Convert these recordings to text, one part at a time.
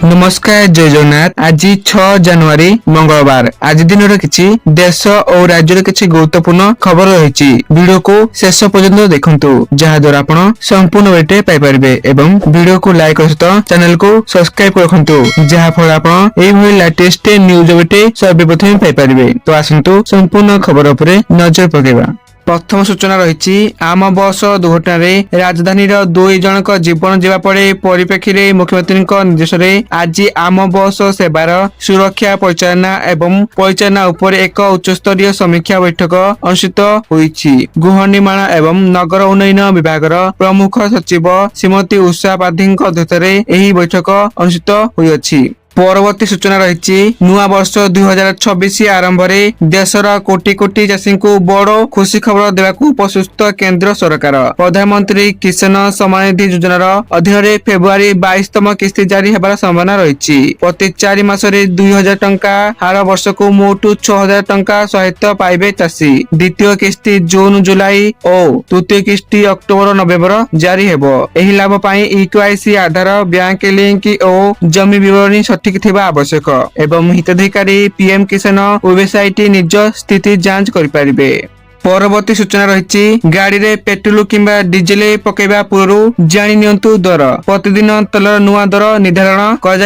नमस्कार जय जगन्नाथ। आज 6 जनवरी मंगलवार। आज दिन किछि देश और राज्य किछि गुरुत्वपूर्ण खबर रही। वीडियो को शेष पर्यंत देखंतु जहा द्वारा आपण संपूर्ण वेटे पाई परिबे एवं वीडियो को लाइक और चैनल को सब्सक्राइब रखंतु जहा फल आपण एई भली लेटेस्ट न्यूज वेटे सर्वप्रथम पाई परिबे। तो आसंतु संपूर्ण खबर उपरे नजर पकेबा। प्रथम सूचना रही आम बस दुर्घटन राजधानी दुई जनक जीवन जीवा परिप्रेक्षी में मुख्यमंत्री निर्देश आज आम बस सेवार सुरक्षा परिचालना एवं परिचालना उपर एक उच्चस्तरीय समीक्षा बैठक अनुष्ठित होईछि। गृह निर्माण एवं नगर उन्नयन विभाग प्रमुख सचिव श्रीमती उषा पाधी अध्यक्षता यह बैठक अनुष्ठित होईछि। परवर्ती सूचना रही नुआ वर्ष 2026 आरंभ में देशर कोटी कोटी चाषी को बड़ खुशी खबर देवाकू प्रस्तुत केंद्र सरकार। प्रधानमंत्री किसान सम्मान निधि योजनार अधीन फेब्रुआरी 22तम किस्ती जारी होबार संभावना रही। प्रति 4 मासरे 2000 टंका हार वर्ष को मोट 6000 टंका सहायता पाइबे चाषी। द्वितीय किस्ती जून जुलाई और तृतीय किस्ती अक्टोबर नवेम्बर जारी हेबो। एही लाभ पाई इक्यूआईसी आधार बैंक लिंक और जमी विवरणी सठिक थिबा आवश्यक एवं हिताधिकारी पीएम किसान वेबसाइट निज स्थिति जांच करि परिबे। परवर्ती सूचना रही गाड़ी रे पेट्रोल किंबा डीजेल पकेबा पूर्व जानी नियंतु दर। प्रतिदिन तेलर नुआ दर निर्धारण कर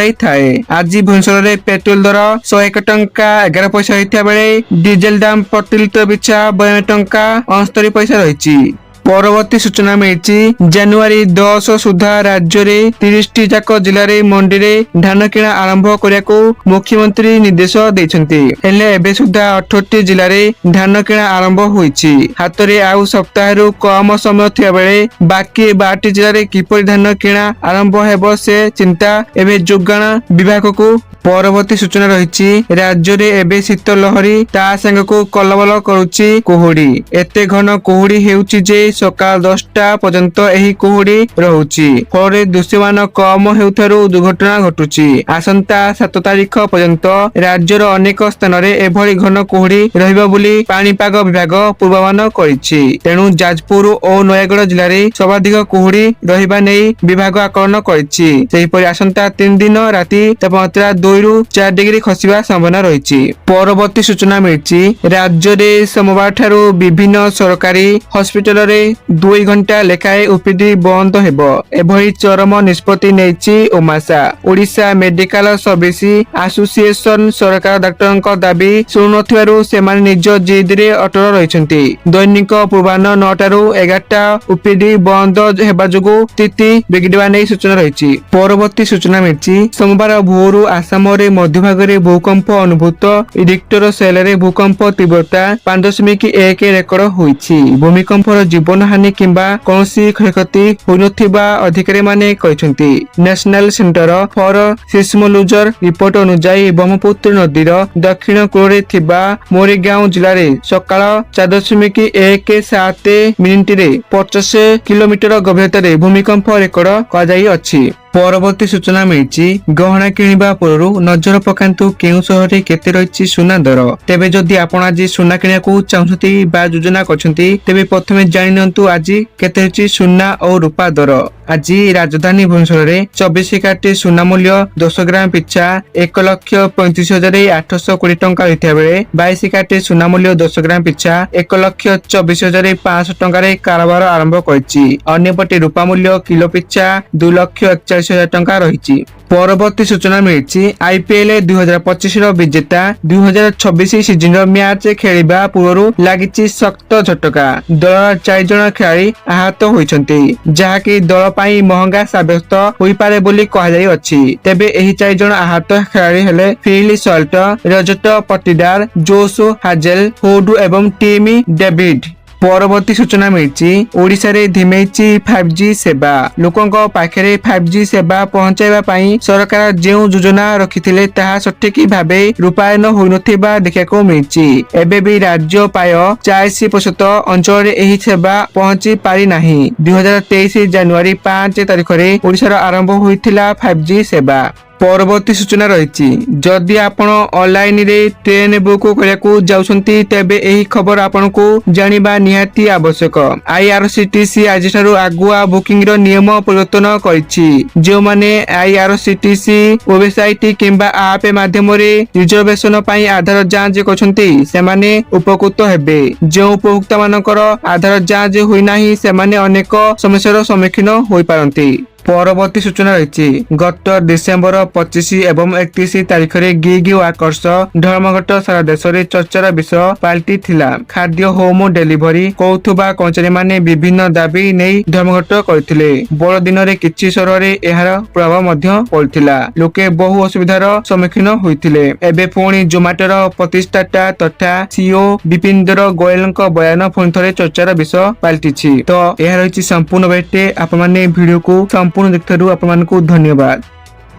आज भुवनेश्वर में पेट्रोल दर 101 टंका 11 पैसा होता बेले डीजेल दाम प्रति लिटर पिछा 92 टंका 69 पैसा रही। परवर्ती सूचना मिली जनवरी 10 सुधा राज्य में 30 जाक जिले में मंडी में धान किणा आरंभ करने को मुख्यमंत्री निर्देश देइछन्ति। हेले एबे सुधा 68 जिले में धान किणा आरंभ होईछि। हाथ में आउ सप्ताह कम समय थिया बेले बाकी 12 जिले में किपरि धान किणा आरंभ हेबो से चिंता एबे जोगाण विभाग को। परवर्ती सूचना रही राज्य में एबे शीत लहरी ता संग को कलबल करुछि कुहुड़ी। एते घन कुहुड़ी हेउछि जे सकाल 10टा पर्यंत एही कुहुड़ी रहुछि। फल दृश्यमान कम हेउथारु दुर्घटना घटुछि। आसंता 7 तारीख पर्यंत राज्यर अनेक स्थान रे एभली घन कुहुड़ी रहिबो बोली पाणीपाग विभाग पूर्वानुमान करिछि। तेणु जाजपुर और नयागढ़ जिले में सर्वाधिक कुहुड़ी रहिबा नै विभाग आकलन करिछि। सेहिपरि आसंता 3 दिन राति तापमात्रा 2 ରୁ 4 डिग्री खसिबा संभावना रही। परवर्ती सूचना मिली राज्य में सोमवार ठारू विभिन्न सरकारी हॉस्पिटल रे 2 घंटा लेखाए ओपीडी बंद हेबो। एभली चरम निष्पत्ति नेछि ओमासा। ओडिशा मेडिकल सर्विस एसोसिएशन सरकार डाक्टर दाबी शुणुनथिबारु सेमाने निज जिद रे अटल रहिसंती। दैनिक पूर्वाह्न 9 ठारू 11टा ओपीडी बंद हेबा जोगु स्थिति बिगड़वा नै सूचना रही। परवर्ती सूचना मिली सोमवार भोरु आसाम मध्यभाग भूकंप अनुभूत। रिक्टर स्केल रे भूकंप तीव्रता 5.1 रेकर्ड होईछि। भूमिकंपर जीवन हानि किंबा कौनसी क्षयक्षति होइनथिबा अधिकारी माने कहिसंती। National centre for seismology report अनुसार ब्रह्मपुत्र नदीर दक्षिण कूଳରେ थिबा मोरीगांव जिल्ला रे सकाळ 4.17 मिनिट रे 50 किलोमीटर गभीरता रे भूमिकंप रेकर्ड कराई अछि। परवर्ती सूचना मिली गहना किणवा पूर्व नजर पकांतु केउ सहरे केते रही सुना दर। तेबे जदि आपण आज सुना किणा चाहते बा योजना करछंती तेबे प्रथमे जानि नियंतु आज केते रही सुना और रूपा दर। आज राजधानी भुवनेश्वर में 24 कैरेट सुना मूल्य 10 ग्राम पिछा 1,35,820 टंका रही बेले 22 कैरेट सुना मूल्य 10 ग्राम पिछा 1,24,500 टंका कारोबार आरंभ करिछि। अन्यपटे रूपा मूल्य किलो पिछा 2,41,000 टंका रही। परवर्ती सूचना मिली आईपीएल 2025 विजेता 2026 सीजन मैच खेलिबा पूर्व लगी सख्त झटका। दल 4 जन खिलाड़ी आहत होइछन्ति जहाँकि दल पाई महंगा साब्यस्त होई पारे बोली कहाई अछि। तेबे एही 4 जन आहत खिलाड़ी हेले फिल सल्ट, रजत पट्टीदार, जोश हाजेल, होडू एवं टीमी डेविड। परवर्ती सूचना मिली ओडिशा रे धिमेची 5G सेवा। लोकंक पाखरे 5G सेवा पहुंचाइबा पई सरकार जेउ योजना रखिथिले ताहा सठिक भाबे रूपायन होइनथिबा देखिବାକୁ मिलिछि। एबे भी राज्य पाय 84% अंचल रे एही सेवा पहुंची पारि नाही। 2023 जनवरी 5 तारिख रे ओडिशा रो आरंभ होइथिला 5G सेवा। ପରବର୍ତ୍ତୀ ସୂଚନା ରହିଛି ଯଦି ଆପଣ ଅନଲାଇନ ରେ ଟ୍ରେନ ବୁକ୍ କରିବାକୁ ଯାଉଛନ୍ତି ତେବେ ଏହି ଖବର ଆପଣଙ୍କୁ ଜାଣିବା ନିହାତି ଆବଶ୍ୟକ। IRCTC ଆଜିଠାରୁ ଆଗୁଆ ବୁକିଂ ର ନିୟମ ପରିବର୍ତ୍ତନ କରିଛି। ଯେଉଁମାନେ IRCTC ୱେବସାଇଟ କିମ୍ବା ଆପ୍ ମାଧ୍ୟମରେ ରିଜର୍ଭେସନ ପାଇଁ ଆଧାର ଯାଞ୍ଚ କରୁଛନ୍ତି ସେମାନେ ଉପକୃତ ହେବେ। ଯେଉଁ ଉପଭୋକ୍ତା ମାନଙ୍କର ଆଧାର ଯାଞ୍ଚ ହୋଇନାହିଁ ସେମାନେ ଅନେକ ସମସ୍ୟାର ସମ୍ମୁଖୀନ ହୋଇପାରନ୍ତି। ପରବର୍ତ୍ତୀ ସୂଚନା ରହିଛି ଗତ ଡିସେମ୍ବର 25 ଏବଂ 31 ତାରିଖରେ ଗିଗ୍ ୱାର୍କର୍ସ ଧର୍ମଘଟ ସାରା ଦେଶରେ ଚର୍ଚ୍ଚାର ବିଷୟ ପାଲଟିଥିଲା। ଖାଦ୍ୟ ହୋମ ଡେଲିଭରି କରୁଥିବା କର୍ମଚାରୀମାନେ ବିଭିନ୍ନ ଦାବି ନେଇ ଧର୍ମଘଟ କରିଥିଲେ। ବଡ଼ ଦିନରେ କିଛି ସହରରେ ଏହାର ପ୍ରଭାବ ମଧ୍ୟ ପଡ଼ିଥିଲା। ଲୋକେ ବହୁ ଅସୁବିଧାର ସମ୍ମୁଖୀନ ହୋଇଥିଲେ। ଏବେ ପୁଣି ଜୋମାଟୋର ପ୍ରତିଷ୍ଠାତା ତଥା CEO ବିପିନ୍ଦର ଗୋୟଲଙ୍କ ବୟାନ ପୁଣି ଥରେ ଚର୍ଚ୍ଚାର ବିଷୟ ପାଲଟିଛି। ତ ଏହା ରହିଛି ସମ୍ପୂର୍ଣ୍ଣ ବେଟେ ଆପଣମାନେ ଭିଡ଼ିଓକୁ ସମ୍ପୂର୍ଣ୍ଣ ଦେଖିଥିବାରୁ ଆପଣମାନଙ୍କୁ ଧନ୍ୟବାଦ।